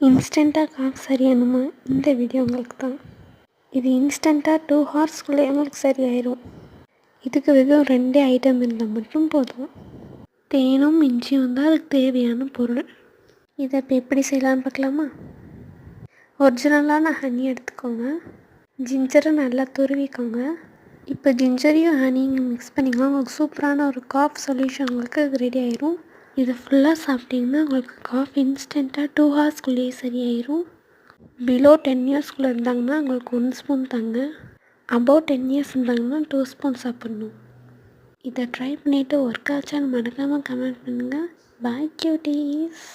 இன்ஸ்டண்ட்டாக காஃப் சரியானுமா? இந்த வீடியோ உங்களுக்கு தான். இது இன்ஸ்டண்ட்டாக 2 ஹார்ஸ்க்குள்ளே உங்களுக்கு சரியாயிடும். இதுக்கு வெறும் 2 ஐட்டம் இருந்தால் மட்டும் போதும். தேனும் இஞ்சியும் தான் அதுக்கு தேவையான பொருள். இதை இப்போ எப்படி செய்யலான்னு பார்க்கலாமா? ஒரிஜினலான ஹனி எடுத்துக்கோங்க. ஜிஞ்சரை நல்லா துருவிக்கோங்க. இப்போ ஜிஞ்சரையும் ஹனியும் மிக்ஸ் பண்ணிங்கன்னா உங்களுக்கு சூப்பரான ஒரு காஃப் சொல்யூஷன் உங்களுக்கு இது ரெடி ஆயிரும். இதை ஃபுல்லாக சாப்பிட்டிங்கன்னா உங்களுக்கு காஃப் இன்ஸ்டண்ட்டாக 2 ஹார்ஸ்க்குள்ளேயே சரியாயிரும். பிலோ 10 இயர்ஸ்குள்ளே இருந்தாங்கன்னா உங்களுக்கு 1 ஸ்பூன் தாங்க. அபவ் 10 இயர்ஸ் இருந்தாங்கன்னா 2 ஸ்பூன் சாப்பிட்ணும். இதை ட்ரை பண்ணிவிட்டு ஒர்க் ஆச்சான்னு மறக்காமல் கமெண்ட் பண்ணுங்கள். பாய் கியூட்டீஸ்.